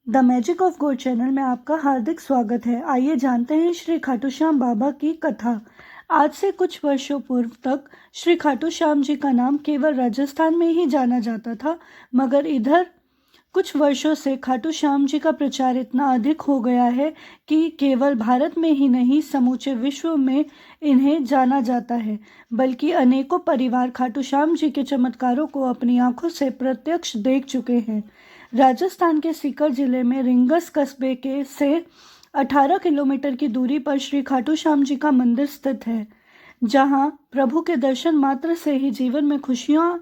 The magic of God channel में आपका हार्दिक स्वागत है। आइए जानते हैं श्री खाटू श्याम बाबा की कथा। आज से कुछ वर्षों पूर्व तक श्री खाटू श्याम जी का नाम केवल राजस्थान में ही जाना जाता था, मगर इधर कुछ वर्षों से खाटू श्याम जी का प्रचार इतना अधिक हो गया है कि केवल भारत में ही नहीं, समूचे विश्व में इन्हें जाना जाता है। बल्कि अनेकों परिवार खाटू श्याम जी के चमत्कारों को अपनी आंखों से प्रत्यक्ष देख चुके हैं। राजस्थान के सीकर जिले में रिंगस कस्बे के से 18 किलोमीटर की दूरी पर श्री खाटू श्याम जी का मंदिर स्थित है, जहां प्रभु के दर्शन मात्र से ही जीवन में खुशियां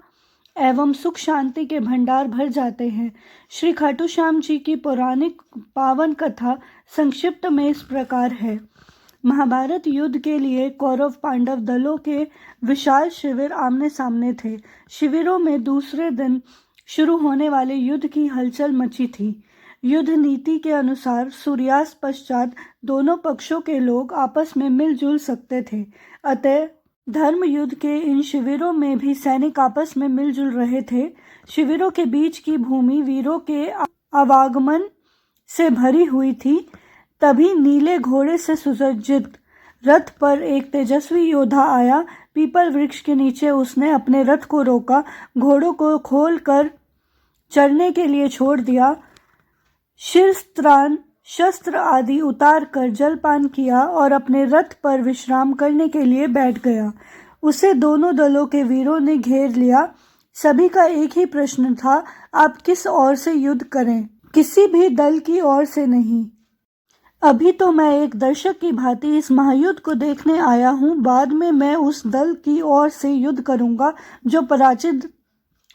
एवं सुख शांति के भंडार भर जाते हैं। श्री खाटू श्याम जी की पौराणिक पावन कथा संक्षिप्त में इस प्रकार है। महाभारत युद्ध के लिए कौरव पांडव दलों के विशाल शिविर आमने सामने थे। शिविरों में दूसरे दिन शुरू होने वाले युद्ध की हलचल मची थी। युद्ध नीति के अनुसार सूर्यास्त पश्चात दोनों पक्षों के लोग आपस में मिलजुल सकते थे। अतः धर्म युद्ध के इन शिविरों में भी सैनिक आपस में मिलजुल रहे थे। शिविरों के बीच की भूमि वीरों के आवागमन से भरी हुई थी। तभी नीले घोड़े से सुसज्जित रथ पर एक तेजस्वी योद्धा आया। पीपल वृक्ष के नीचे उसने अपने रथ को रोका, घोड़ों को खोलकर चरने के लिए छोड़ दिया, शिरस्त्राण शस्त्र आदि उतार कर जलपान किया और अपने रथ पर विश्राम करने के लिए बैठ गया। उसे दोनों दलों के वीरों ने घेर लिया। सभी का एक ही प्रश्न था, आप किस ओर से युद्ध करें? किसी भी दल की ओर से नहीं। अभी तो मैं एक दर्शक की भांति इस महायुद्ध को देखने आया हूँ। बाद में मैं उस दल की ओर से युद्ध करूँगा जो पराजित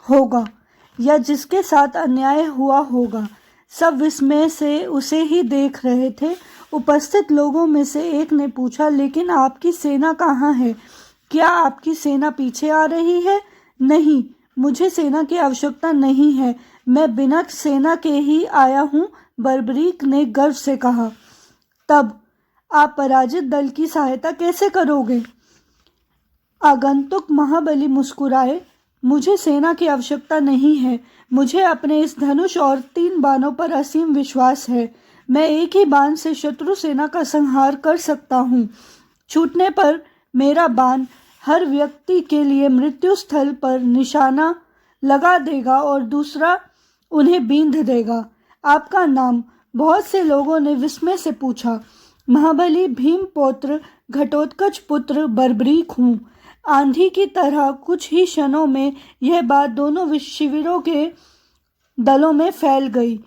होगा या जिसके साथ अन्याय हुआ होगा। सब विस्मय से उसे ही देख रहे थे। उपस्थित लोगों में से एक ने पूछा, लेकिन आपकी सेना कहाँ है? क्या आपकी सेना पीछे आ रही है? नहीं, मुझे सेना की आवश्यकता नहीं है, मैं बिना सेना के ही आया हूँ, बर्बरीक ने गर्व से कहा। तब आप पराजित दल की सहायता कैसे करोगे? आगंतुक महाबली मुस्कुराए, मुझे सेना की आवश्यकता नहीं है, मुझे अपने इस धनुष और 3 बाणों पर असीम विश्वास है। मैं एक ही बाण से शत्रु सेना का संहार कर सकता हूँ। छूटने पर मेरा बाण हर व्यक्ति के लिए मृत्यु स्थल पर निशाना लगा देगा और दूसरा उन्हें बींध देगा। आपका नाम? बहुत से लोगों ने विस्मय से पूछा। महाबली भीमपौत्र घटोत्कच पुत्र बर्बरीक हूँ। आंधी की तरह कुछ ही क्षणों में यह बात दोनों शिविरों के दलों में फैल गई।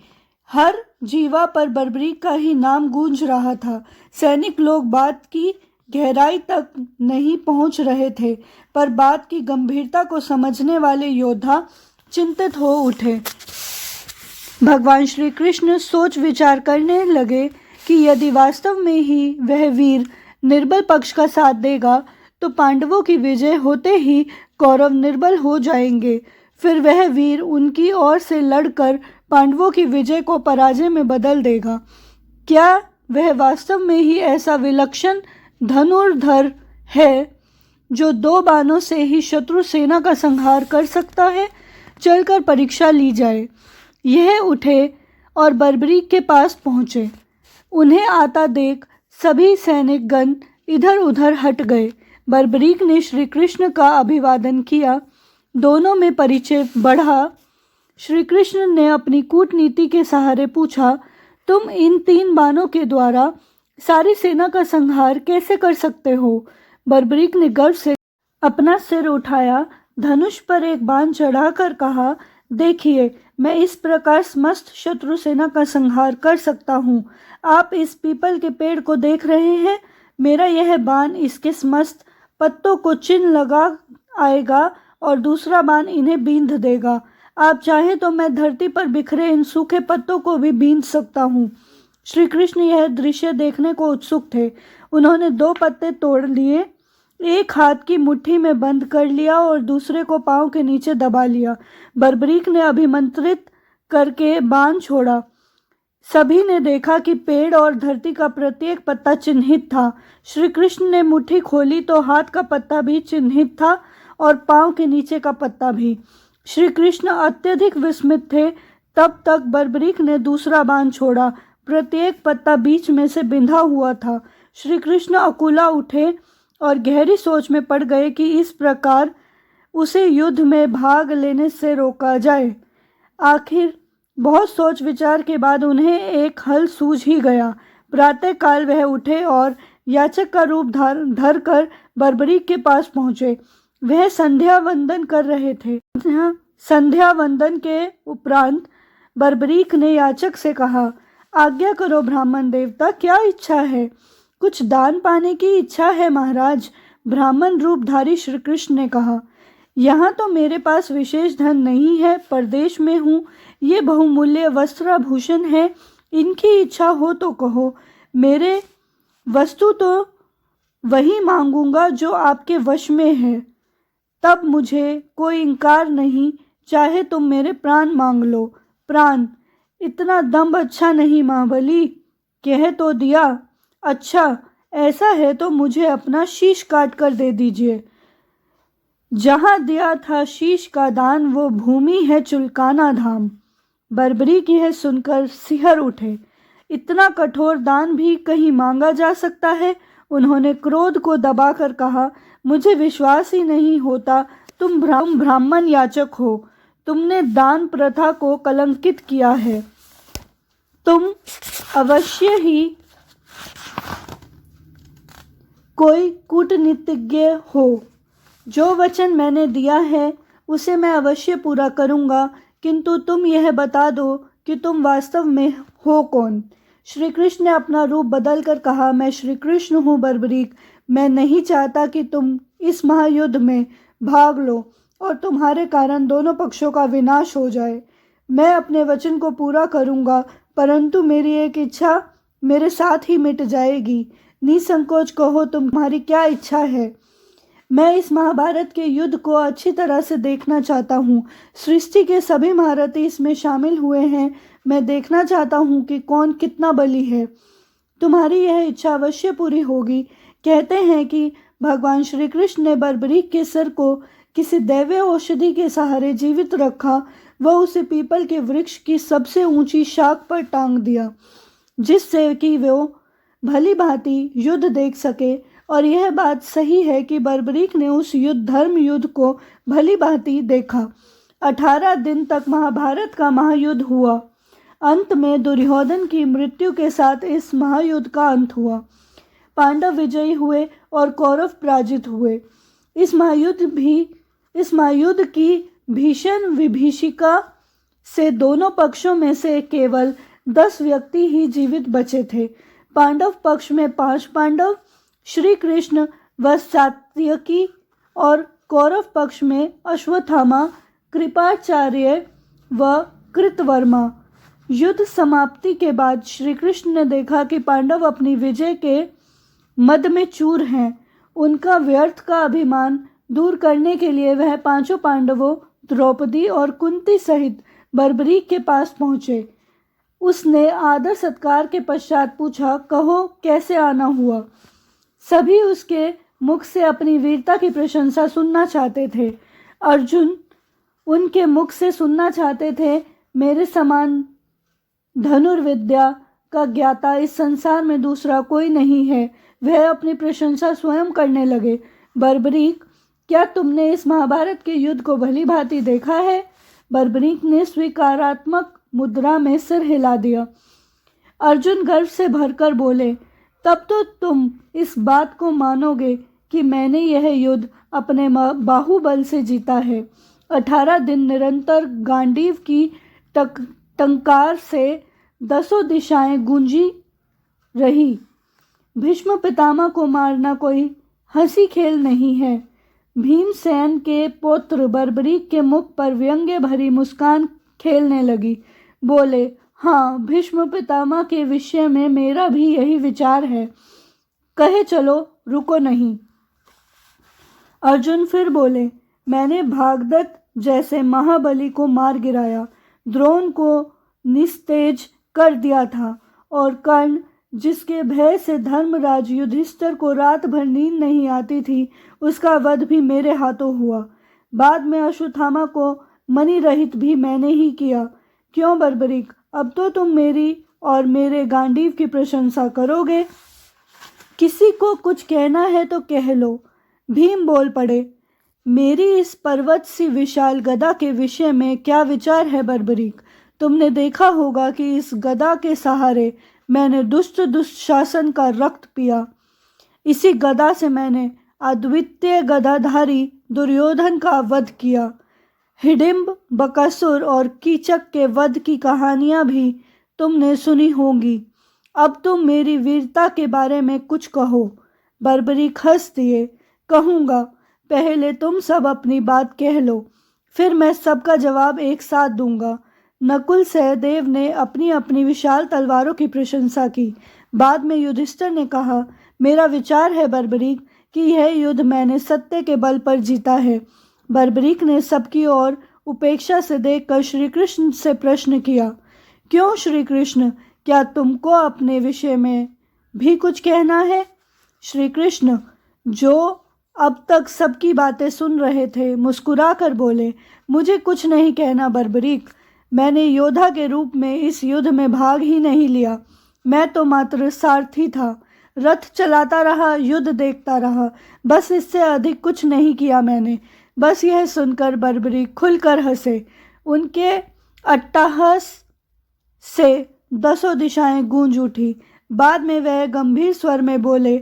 हर जीवा पर बर्बरीक का ही नाम गूंज रहा था। सैनिक लोग बात की गहराई तक नहीं पहुंच रहे थे, पर बात की गंभीरता को समझने वाले योद्धा चिंतित हो उठे। भगवान श्री कृष्ण सोच विचार करने लगे कि यदि वास्तव में ही वह वीर निर्बल पक्ष का साथ देगा तो पांडवों की विजय होते ही कौरव निर्बल हो जाएंगे। फिर वह वीर उनकी ओर से लड़कर पांडवों की विजय को पराजय में बदल देगा। क्या वह वास्तव में ही ऐसा विलक्षण धनुर्धर है जो 2 बाणों से ही शत्रु सेना का संहार कर सकता है? चलकर परीक्षा ली जाए। यह उठे और बर्बरीक के पास पहुँचे। उन्हें आता देख सभी सैनिक गण इधर उधर हट गए। बर्बरीक ने श्री कृष्ण का अभिवादन किया। दोनों में परिचय बढ़ा। श्री कृष्ण ने अपनी कूटनीति के सहारे पूछा, तुम इन 3 बाणों के द्वारा सारी सेना का संहार कैसे कर सकते हो? बर्बरीक ने गर्व से अपना सिर उठाया, धनुष पर एक बाण चढ़ाकर कहा, देखिए, मैं इस प्रकार समस्त शत्रु सेना का संहार कर सकता हूँ। आप इस पीपल के पेड़ को देख रहे हैं, मेरा यह बाण इसके समस्त पत्तों को चिन्ह लगा आएगा और दूसरा बाण इन्हें बींध देगा। आप चाहें तो मैं धरती पर बिखरे इन सूखे पत्तों को भी बींध सकता हूँ। श्री कृष्ण यह दृश्य देखने को उत्सुक थे। उन्होंने 2 पत्ते तोड़ लिए, एक हाथ की मुट्ठी में बंद कर लिया और दूसरे को पांव के नीचे दबा लिया। बर्बरीक ने अभिमंत्रित करके बाण छोड़ा। सभी ने देखा कि पेड़ और धरती का प्रत्येक पत्ता चिन्हित था। श्री कृष्ण ने मुट्ठी खोली तो हाथ का पत्ता भी चिन्हित था और पांव के नीचे का पत्ता भी। श्री कृष्ण अत्यधिक विस्मित थे। तब तक बर्बरीक ने दूसरा बाण छोड़ा। प्रत्येक पत्ता बीच में से बिंधा हुआ था। श्री कृष्ण अकुला उठे और गहरी सोच में पड़ गए कि इस प्रकार उसे युद्ध में भाग लेने से रोका जाए। आखिर बहुत सोच विचार के बाद उन्हें एक हल सूझ ही गया। प्रातःकाल वह उठे और याचक का रूप धर कर बर्बरीक के पास पहुँचे। वह संध्या वंदन कर रहे थे। संध्या वंदन के उपरांत बर्बरीक ने याचक से कहा, आज्ञा करो ब्राह्मण देवता, क्या इच्छा है? कुछ दान पाने की इच्छा है महाराज। ब्राह्मण रूपधारी श्री कृष्ण ने कहा, यहाँ तो मेरे पास विशेष धन नहीं है, परदेश में हूँ। ये बहुमूल्य वस्त्राभूषण है, इनकी इच्छा हो तो कहो। मेरे वस्तु तो वही मांगूंगा जो आपके वश में है, तब मुझे कोई इनकार नहीं, चाहे तुम मेरे प्राण मांग लो। प्राण? इतना दम्भ अच्छा नहीं महाबली, कह तो दिया। अच्छा ऐसा है तो मुझे अपना शीश काट कर दे दीजिए। जहाँ दिया था शीश का दान वो भूमि है चुलकाना धाम। बर्बरीक यह सुनकर सिहर उठे। इतना कठोर दान भी कहीं मांगा जा सकता है? उन्होंने क्रोध को दबाकर कहा, मुझे विश्वास ही नहीं होता, तुम ब्राह्मण याचक हो, तुमने दान प्रथा को कलंकित किया है। तुम अवश्य ही कोई कूटनीतिज्ञ हो। जो वचन मैंने दिया है उसे मैं अवश्य पूरा करूंगा, किंतु तुम यह बता दो कि तुम वास्तव में हो कौन? श्री कृष्ण ने अपना रूप बदलकर कहा, मैं श्री कृष्ण हूँ बर्बरीक। मैं नहीं चाहता कि तुम इस महायुद्ध में भाग लो और तुम्हारे कारण दोनों पक्षों का विनाश हो जाए। मैं अपने वचन को पूरा करूंगा, परंतु मेरी एक इच्छा मेरे साथ ही मिट जाएगी। निसंकोच कहो तुम्हारी क्या इच्छा है? मैं इस महाभारत के युद्ध को अच्छी तरह से देखना चाहता हूँ। सृष्टि के सभी महारथी इसमें शामिल हुए हैं। मैं देखना चाहता हूँ कि कौन कितना बली है। तुम्हारी यह इच्छा अवश्य पूरी होगी। कहते हैं कि भगवान श्री कृष्ण ने बर्बरीक के सिर को किसी दैवीय औषधि के सहारे जीवित रखा। वह उसे पीपल के वृक्ष की सबसे ऊंची शाख पर टांग दिया, जिससे कि वो भली भांति युद्ध देख सके। और यह बात सही है कि बर्बरीक ने उस धर्म युद्ध को भली भांति देखा। 18 दिन तक महाभारत का महायुद्ध हुआ। अंत में दुर्योधन की मृत्यु के साथ इस महायुद्ध का अंत हुआ। पांडव विजयी हुए और कौरव पराजित हुए। इस महायुद्ध की भीषण विभीषिका से दोनों पक्षों में से केवल 10 व्यक्ति ही जीवित बचे थे। पांडव पक्ष में 5 पांडव, श्री कृष्ण व सात्यकी, और कौरव पक्ष में अश्वत्थामा, कृपाचार्य व कृतवर्मा। युद्ध समाप्ति के बाद श्री कृष्ण ने देखा कि पांडव अपनी विजय के मद में चूर हैं। उनका व्यर्थ का अभिमान दूर करने के लिए वह 5 पांडवों, द्रौपदी और कुंती सहित बर्बरीक के पास पहुँचे। उसने आदर सत्कार के पश्चात पूछा, कहो कैसे आना हुआ? सभी उसके मुख से अपनी वीरता की प्रशंसा सुनना चाहते थे। अर्जुन उनके मुख से सुनना चाहते थे, मेरे समान धनुर्विद्या का ज्ञाता इस संसार में दूसरा कोई नहीं है। वह अपनी प्रशंसा स्वयं करने लगे। बर्बरीक, क्या तुमने इस महाभारत के युद्ध को भली भांति देखा है? बर्बरीक ने स्वीकारात्मक मुद्रा में सिर हिला दिया। अर्जुन गर्व से भरकर बोले, तब तो तुम इस बात को मानोगे कि मैंने यह युद्ध अपने बाहुबल से जीता है। 18 दिन निरंतर गांडीव की टंकार से 10 दिशाएं गूंजी रही। भीष्म पितामह को मारना कोई हंसी खेल नहीं है। भीमसेन के पुत्र बर्बरीक के मुख पर व्यंग्य भरी मुस्कान खेलने लगी। बोले, हाँ, भीष्म पितामह के विषय में मेरा भी यही विचार है। कहे चलो, रुको नहीं। अर्जुन फिर बोले, मैंने भागदत्त जैसे महाबली को मार गिराया, द्रोण को निस्तेज कर दिया था, और कर्ण, जिसके भय से धर्मराज युधिष्ठिर को रात भर नींद नहीं आती थी, उसका वध भी मेरे हाथों हुआ। बाद में अश्वत्थामा को मणि रहित भी मैंने ही किया। क्यों बर्बरीक, अब तो तुम मेरी और मेरे गांडीव की प्रशंसा करोगे? किसी को कुछ कहना है तो कह लो। भीम बोल पड़े, मेरी इस पर्वत सी विशाल गदा के विषय में क्या विचार है बर्बरीक? तुमने देखा होगा कि इस गदा के सहारे मैंने दुष्ट शासन का रक्त पिया। इसी गदा से मैंने अद्वितीय गदाधारी दुर्योधन का वध किया। हिडिंब, बकासुर और कीचक के वध की कहानियां भी तुमने सुनी होंगी। अब तुम मेरी वीरता के बारे में कुछ कहो। बर्बरीक हंस दिए। कहूँगा, पहले तुम सब अपनी बात कह लो, फिर मैं सबका जवाब एक साथ दूंगा। नकुल सहदेव ने अपनी अपनी विशाल तलवारों की प्रशंसा की। बाद में युधिष्ठिर ने कहा, मेरा विचार है बर्बरीक कि यह युद्ध मैंने सत्य के बल पर जीता है। बर्बरीक ने सबकी ओर उपेक्षा से देखकर श्री कृष्ण से प्रश्न किया, क्यों श्री कृष्ण, क्या तुमको अपने विषय में भी कुछ कहना है? श्री कृष्ण, जो अब तक सबकी बातें सुन रहे थे, मुस्कुरा कर बोले, मुझे कुछ नहीं कहना बर्बरीक। मैंने योद्धा के रूप में इस युद्ध में भाग ही नहीं लिया। मैं तो मात्र सारथी था, रथ चलाता रहा, युद्ध देखता रहा, बस इससे अधिक कुछ नहीं किया मैंने। बस यह सुनकर बर्बरीक खुलकर हंसे। उनके अट्टहास से दसों दिशाएं गूंज उठी। बाद में वह गंभीर स्वर में बोले,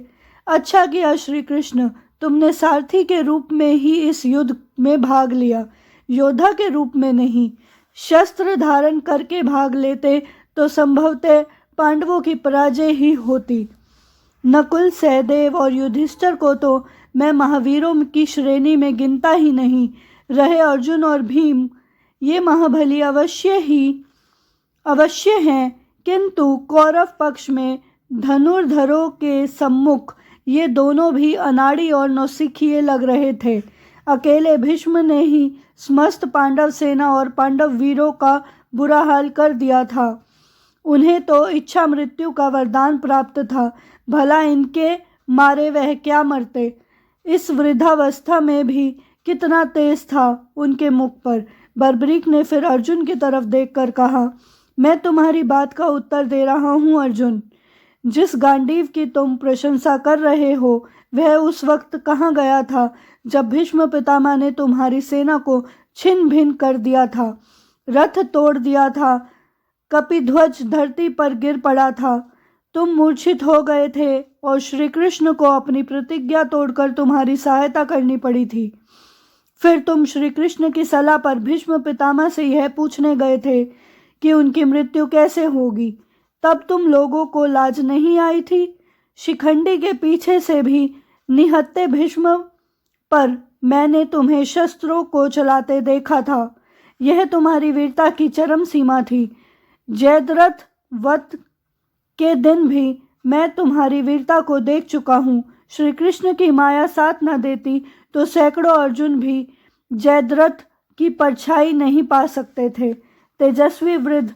अच्छा किया श्री कृष्ण, तुमने सारथी के रूप में ही इस युद्ध में भाग लिया, योद्धा के रूप में नहीं। शस्त्र धारण करके भाग लेते तो संभवतः पांडवों की पराजय ही होती। नकुल, सहदेव और युधिष्ठिर को तो मैं महावीरों की श्रेणी में गिनता ही नहीं। रहे अर्जुन और भीम, ये महाबली अवश्य हैं, किंतु कौरव पक्ष में धनुर्धरों के सम्मुख ये दोनों भी अनाड़ी और नौसिखिए लग रहे थे। अकेले भीष्म ने ही समस्त पांडव सेना और पांडव वीरों का बुरा हाल कर दिया था। उन्हें तो इच्छा मृत्यु का वरदान प्राप्त था, भला इनके मारे वह क्या मरते। इस वृद्धावस्था में भी कितना तेज था उनके मुख पर। बर्बरीक ने फिर अर्जुन की तरफ देखकर कहा, मैं तुम्हारी बात का उत्तर दे रहा हूँ अर्जुन। जिस गांडीव की तुम प्रशंसा कर रहे हो, वह उस वक्त कहाँ गया था जब भीष्म पितामह ने तुम्हारी सेना को छिन्न भिन्न कर दिया था, रथ तोड़ दिया था, कपिध्वज धरती पर गिर पड़ा था, तुम मूर्छित हो गए थे और श्री कृष्ण को अपनी प्रतिज्ञा तोड़कर तुम्हारी सहायता करनी पड़ी थी। फिर तुम श्री कृष्ण की सलाह पर भीष्म पितामह से यह पूछने गए थे कि उनकी मृत्यु कैसे होगी। तब तुम लोगों को लाज नहीं आई थी? शिखंडी के पीछे से भी निहत्थे भीष्म पर मैंने तुम्हें शस्त्रों को चलाते देखा था। यह तुम्हारी वीरता की चरम सीमा थी। जयद्रथ वध के दिन भी मैं तुम्हारी वीरता को देख चुका हूँ। श्री कृष्ण की माया साथ न देती तो सैकड़ों अर्जुन भी जयद्रथ की परछाई नहीं पा सकते थे। तेजस्वी वृद्ध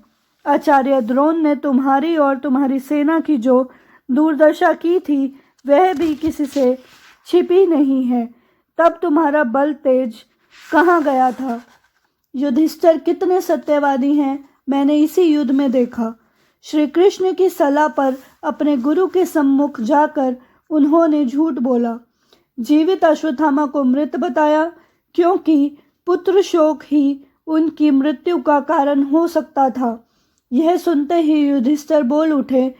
आचार्य द्रोण ने तुम्हारी और तुम्हारी सेना की जो दुर्दशा की थी, वह भी किसी से छिपी नहीं है। तब तुम्हारा बल तेज कहाँ गया था? युधिष्ठिर कितने सत्यवादी हैं, मैंने इसी युद्ध में देखा। श्री कृष्ण की सलाह पर अपने गुरु के सम्मुख जाकर उन्होंने झूठ बोला, जीवित अश्वत्थामा को मृत बताया, क्योंकि पुत्र शोक ही उनकी मृत्यु का कारण हो सकता था। यह सुनते ही युधिष्ठिर बोल उठे,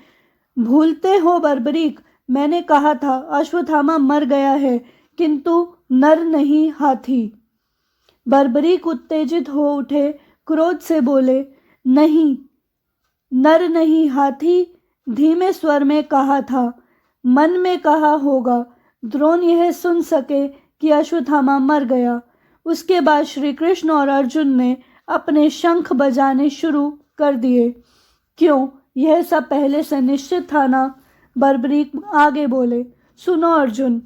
भूलते हो बर्बरीक, मैंने कहा था अश्वत्थामा मर गया है, किंतु नर नहीं हाथी। बर्बरीक उत्तेजित हो उठे, क्रोध से बोले, नहीं, नर नहीं हाथी धीमे स्वर में कहा था, मन में कहा होगा। द्रोण यह सुन सके कि अश्वत्थामा मर गया। उसके बाद श्री कृष्ण और अर्जुन ने अपने शंख बजाने शुरू कर दिए। क्यों, यह सब पहले से निश्चित था ना? बर्बरीक आगे बोले, सुनो अर्जुन,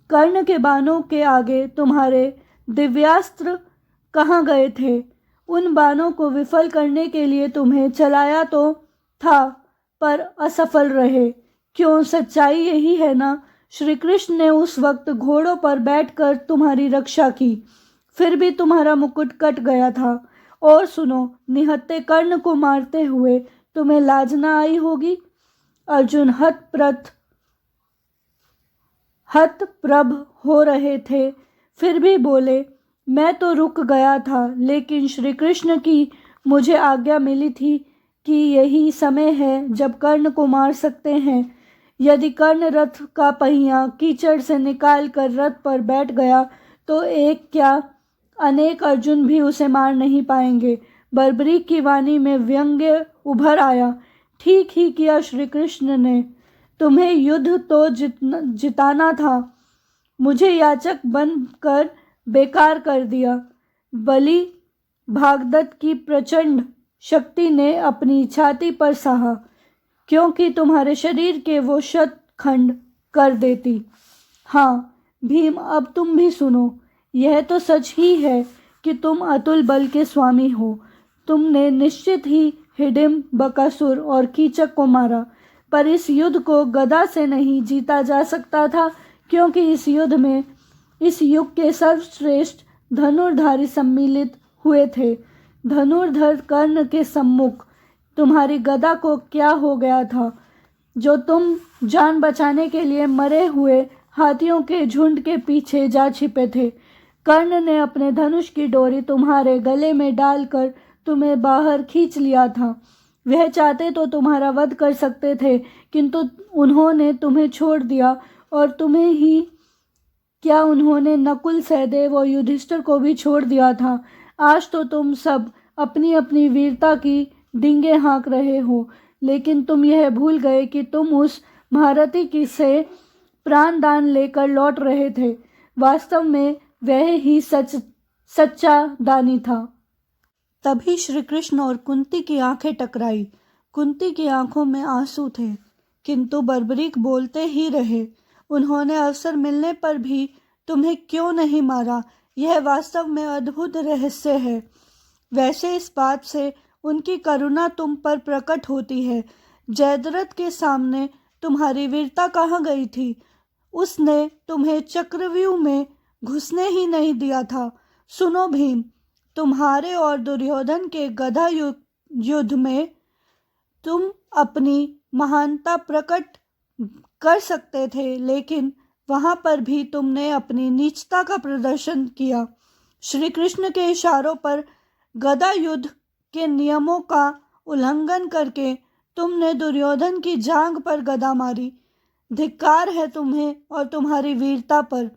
कर्ण के बाणों के आगे तुम्हारे दिव्यास्त्र कहाँ गए थे? उन बाणों को विफल करने के लिए तुम्हें चलाया तो था, पर असफल रहे। क्यों, सच्चाई यही है ना? श्री कृष्ण ने उस वक्त घोड़ों पर बैठकर तुम्हारी रक्षा की, फिर भी तुम्हारा मुकुट कट गया था और सुनो, निहत्थे कर्ण को मारते हुए तुम्हें लाज न आई होगी। अर्जुन हतप्रभ हो रहे थे, फिर भी बोले, मैं तो रुक गया था, लेकिन श्री कृष्ण की मुझे आज्ञा मिली थी कि यही समय है जब कर्ण को मार सकते हैं। यदि कर्ण रथ का पहिया कीचड़ से निकाल कर रथ पर बैठ गया तो एक क्या अनेक अर्जुन भी उसे मार नहीं पाएंगे। बर्बरीक की वाणी में व्यंग्य उभर आया। ठीक ही किया श्री कृष्ण ने, तुम्हें युद्ध तो जिताना था, मुझे याचक बनकर बेकार कर दिया। बलि भागदत्त की प्रचंड शक्ति ने अपनी छाती पर सहा, क्योंकि तुम्हारे शरीर के वो शतखंड कर देती। हाँ भीम, अब तुम भी सुनो, यह तो सच ही है कि तुम अतुल बल के स्वामी हो। तुमने निश्चित ही हिडिंब, बकासुर और कीचक को मारा, पर इस युद्ध को गदा से नहीं जीता जा सकता था, क्योंकि इस युद्ध में इस युग के सर्वश्रेष्ठ धनुर्धारी सम्मिलित हुए थे। धनुर्धर कर्ण के सम्मुख तुम्हारी गदा को क्या हो गया था, जो तुम जान बचाने के लिए मरे हुए हाथियों के झुंड के पीछे जा छिपे थे। कर्ण ने अपने धनुष की डोरी तुम्हारे गले में डालकर तुम्हें बाहर खींच लिया था। वह चाहते तो तुम्हारा वध कर सकते थे, किंतु उन्होंने तुम्हें छोड़ दिया। और तुम्हें ही क्या, उन्होंने नकुल, सहदेव और युधिष्ठिर को भी छोड़ दिया था। आज तो तुम सब अपनी अपनी वीरता की डींगे हाँक रहे हो, लेकिन तुम यह भूल गए कि तुम उस महारथी की से प्राण दान लेकर लौट रहे थे। वास्तव में वह ही सच्चा दानी था। तभी श्री कृष्ण और कुंती की आंखें टकराई। कुंती की आंखों में आंसू थे, किंतु बर्बरीक बोलते ही रहे, उन्होंने अवसर मिलने पर भी तुम्हें क्यों नहीं मारा, यह वास्तव में अद्भुत रहस्य है। वैसे इस बात से उनकी करुणा तुम पर प्रकट होती है। जयद्रथ के सामने तुम्हारी वीरता कहाँ गई थी? उसने तुम्हें चक्रव्यूह में घुसने ही नहीं दिया था। सुनो भीम, तुम्हारे और दुर्योधन के गदा युद्ध में तुम अपनी महानता प्रकट कर सकते थे, लेकिन वहां पर भी तुमने अपनी नीचता का प्रदर्शन किया। श्री कृष्ण के इशारों पर गदा युद्ध के नियमों का उल्लंघन करके तुमने दुर्योधन की जांघ पर गदा मारी। धिक्कार है तुम्हें और तुम्हारी वीरता पर।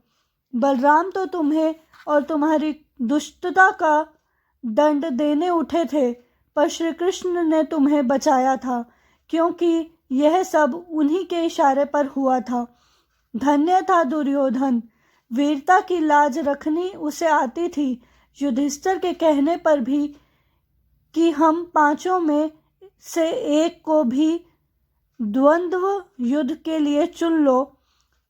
बलराम तो तुम्हें और तुम्हारी दुष्टता का दंड देने उठे थे, पर श्री कृष्ण ने तुम्हें बचाया था, क्योंकि यह सब उन्हीं के इशारे पर हुआ था। धन्य था दुर्योधन, वीरता की लाज रखनी उसे आती थी। युधिष्ठिर के कहने पर भी कि हम पांचों में से एक को भी द्वंद्व युद्ध के लिए चुन लो,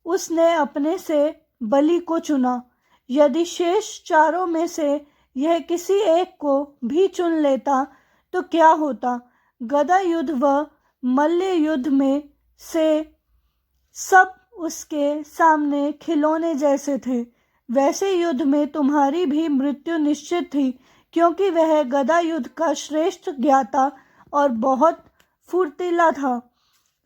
उसने अपने से बलि को चुना। यदि शेष चारों में से यह किसी एक को भी चुन लेता तो क्या होता? गदा युद्ध व मल्ल युद्ध में से सब उसके सामने खिलौने जैसे थे। वैसे युद्ध में तुम्हारी भी मृत्यु निश्चित थी, क्योंकि वह गदा युद्ध का श्रेष्ठ ज्ञाता और बहुत फुर्तीला था।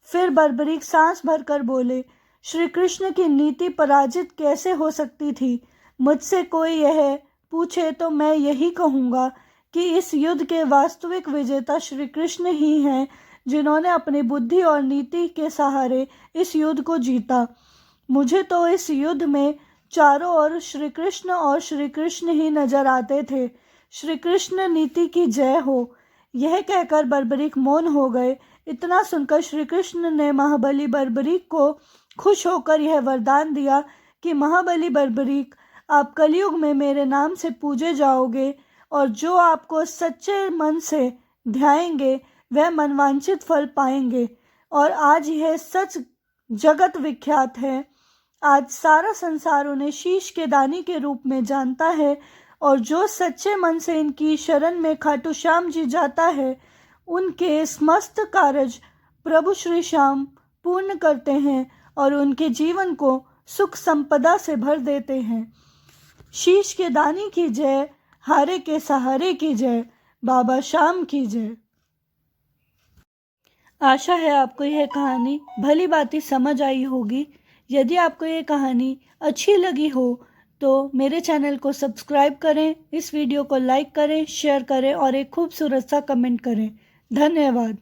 फिर बर्बरीक सांस भरकर बोले, श्री कृष्ण की नीति पराजित कैसे हो सकती थी? मुझसे कोई यह पूछे तो मैं यही कहूँगा कि इस युद्ध के वास्तविक विजेता श्री कृष्ण ही हैं, जिन्होंने अपनी बुद्धि और नीति के सहारे इस युद्ध को जीता। मुझे तो इस युद्ध में चारों ओर श्री कृष्ण और श्री कृष्ण ही नजर आते थे। श्री कृष्ण नीति की जय हो। यह कहकर बर्बरीक मौन हो गए। इतना सुनकर श्री कृष्ण ने महाबली बर्बरीक को खुश होकर यह वरदान दिया कि महाबली बर्बरीक, आप कलयुग में मेरे नाम से पूजे जाओगे, और जो आपको सच्चे मन से ध्याएंगे वह मनवांछित फल पाएंगे। और आज यह सच जगत विख्यात है। आज सारा संसार उन्हें शीश के दानी के रूप में जानता है, और जो सच्चे मन से इनकी शरण में खाटू श्याम जी जाता है, उनके समस्त कार्य प्रभु श्री श्याम पूर्ण करते हैं और उनके जीवन को सुख संपदा से भर देते हैं। शीश के दानी की जय, हारे के सहारे की जय। बाबा श्याम की जय। आशा है आपको यह कहानी भली भांति समझ आई होगी। यदि आपको यह कहानी अच्छी लगी हो तो मेरे चैनल को सब्सक्राइब करें, इस वीडियो को लाइक करें, शेयर करें और एक खूबसूरत सा कमेंट करें। धन्यवाद।